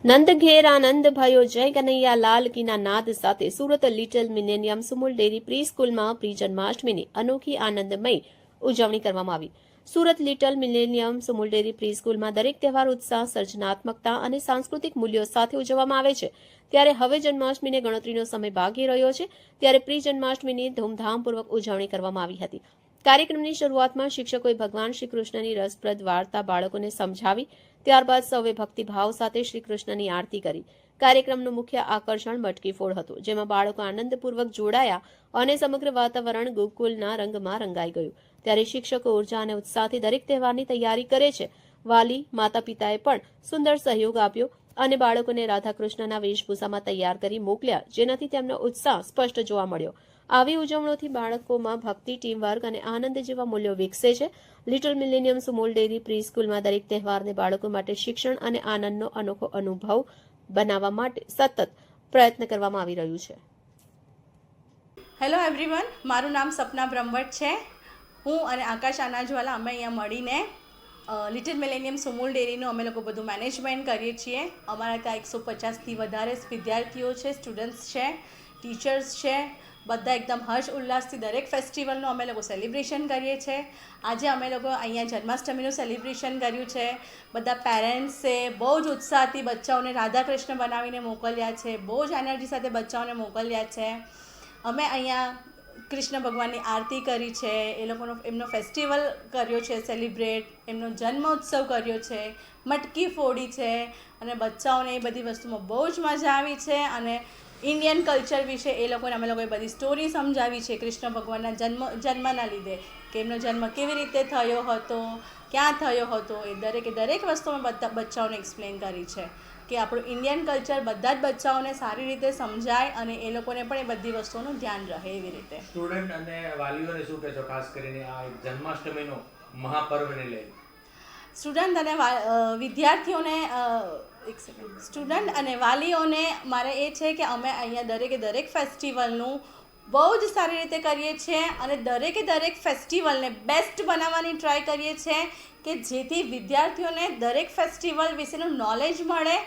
નંદ ઘેર આનંદ ભયો જય કનૈયા લાલ કીના નાદ સાથે Surat little millennium Sumul dairy pre સ્કૂલમાં પ્રી જન્માષ્ટમીની અનોખી આનંદમય ઉજવણી કરવામાં આવી. Surat little millennium Sumul dairy pre સ્કૂલમાં દરેક તહેવાર ઉત્સાહ, સર્જનાત્મકતા અને સાંસ્કૃતિક મૂલ્યો સાથે ઉજવવામાં આવે છે. ત્યારે હવે જન્માષ્ટમીને ગણતરીનો સમય બાકી રહ્યો છે, ત્યારે પ્રી જન્માષ્ટમીની ધૂમધામપૂર્વક ઉજવણી કરવામાં આવી હતી. કાર્યક્રમની શરૂઆતમાં શિક્ષકોએ ભગવાન શ્રી કૃષ્ણની રસપ્રદ વાર્તા બાળકોને સમજાવી. ત્યારબાદ સૌએ ભક્તિભાવ સાથે શ્રી કૃષ્ણની આરતી કરી. કાર્યક્રમનું મુખ્ય આકર્ષણ મટકી ફોડ હતું, જેમાં બાળકો આનંદપૂર્વક જોડાયા અને સમગ્ર વાતાવરણ ગોકુલના રંગમાં રંગાઈ ગયું. ત્યારે શિક્ષકો ઉર્જા અને ઉત્સાહથી દરેક તહેવારની તૈયારી કરે છે. વાલી, માતા પિતાએ પણ સુંદર સહયોગ આપ્યો અને બાળકોને રાધાકૃષ્ણના વેશભૂષામાં તૈયાર કરી મોકલ્યા, જેનાથી તેમનો ઉત્સાહ સ્પષ્ટ જોવા મળ્યો. આવી ઉજવણીઓથી બાળકોમાં ભક્તિ, ટીમવર્ક અને આનંદ જેવા મૂલ્યો વિકસે છે. Little millennium Sumul dairy pre સ્કૂલમાં દરેક તહેવારને બાળકો માટે શિક્ષણ અને આનંદનો અનોખો અનુભવ બનાવવા માટે સતત પ્રયત્ન કરવામાં આવી રહ્યું છે. હેલો એવરીવન, મારું નામ સપના બ્રહ્મભટ્ટ છે. હું અને આકાશ અનાજવાલા અમે અહીંયા મળીને લિટલ મિલેનિયમ સુમુલ ડેરીનું અમે લોકો બધું મેનેજમેન્ટ કરીએ છીએ. અમારા ત્યાં 150થી વધારે વિદ્યાર્થીઓ છે, સ્ટુડન્ટ્સ છે, ટીચર્સ છે. બધા એકદમ હર્ષ ઉલ્લાસથી દરેક ફેસ્ટિવલનું અમે લોકો સેલિબ્રેશન કરીએ છીએ. આજે અમે લોકો અહીંયા જન્માષ્ટમીનું સેલિબ્રેશન કર્યું છે. બધા પેરેન્ટ્સે બહુ જ ઉત્સાહથી બચ્ચાઓને રાધાકૃષ્ણ બનાવીને મોકલ્યા છે. બહુ જ એનર્જી સાથે બચ્ચાઓને મોકલ્યા છે. અમે અહીંયા કૃષ્ણ ભગવાનની આરતી કરી છે, એ લોકોનો એમનો ફેસ્ટિવલ કર્યો છે સેલિબ્રેટ, એમનો જન્મોત્સવ કર્યો છે, મટકી ફોડી છે અને બચ્ચાઓને એ બધી વસ્તુમાં બહુ જ મજા આવી છે. અને ઇન્ડિયન કલ્ચર વિશે એ લોકોને અમે લોકોએ બધી સ્ટોરી સમજાવી છે કૃષ્ણ ભગવાનના જન્મના લીધે, કે એમનો જન્મ કેવી રીતે થયો હતો, ક્યાં થયો હતો. એ દરેક વસ્તુ અમે બચ્ચાઓને એક્સપ્લેન કરી છે કે આપણું ઇન્ડિયન કલ્ચર બધા જ બચ્ચાઓને સારી રીતે સમજાય અને એ લોકોને પણ એ બધી વસ્તુઓનું ધ્યાન રહે એવી રીતે. સ્ટુડન્ટ અને વાલીઓને શું કહેશો, ખાસ કરીને આ જન્માષ્ટમીનો મહાપર્વને લઈ? સ્ટુડન્ટ અને વિદ્યાર્થીઓને સ્ટુડન્ટ અને વાલીઓને મારે એ છે કે અમે અહીંયા દરેક ફેસ્ટિવલનું બહુ જ સારી રીતે કરીએ છીએ અને દરેક ફેસ્ટિવલને બેસ્ટ બનાવવાની ટ્રાય કરીએ છીએ કે જેથી વિદ્યાર્થીઓને દરેક ફેસ્ટિવલ વિશેનું નોલેજ મળે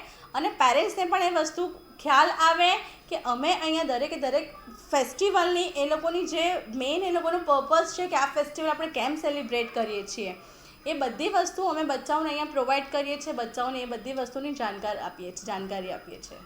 અને પેરેન્ટ્સને પણ એ વસ્તુ ખ્યાલ આવે કે અમે અહીંયા દરેક ફેસ્ટિવલની એ લોકોની જે મેઇન એ લોકોનું પર્પઝ છે કે આ ફેસ્ટિવલ આપણે કેમ સેલિબ્રેટ કરીએ છીએ, એ બધી વસ્તુ અમે બચ્ચાઓને અહીંયા પ્રોવાઈડ કરીએ છીએ. બચ્ચાઓને એ બધી વસ્તુની જાણકારી આપીએ છીએ.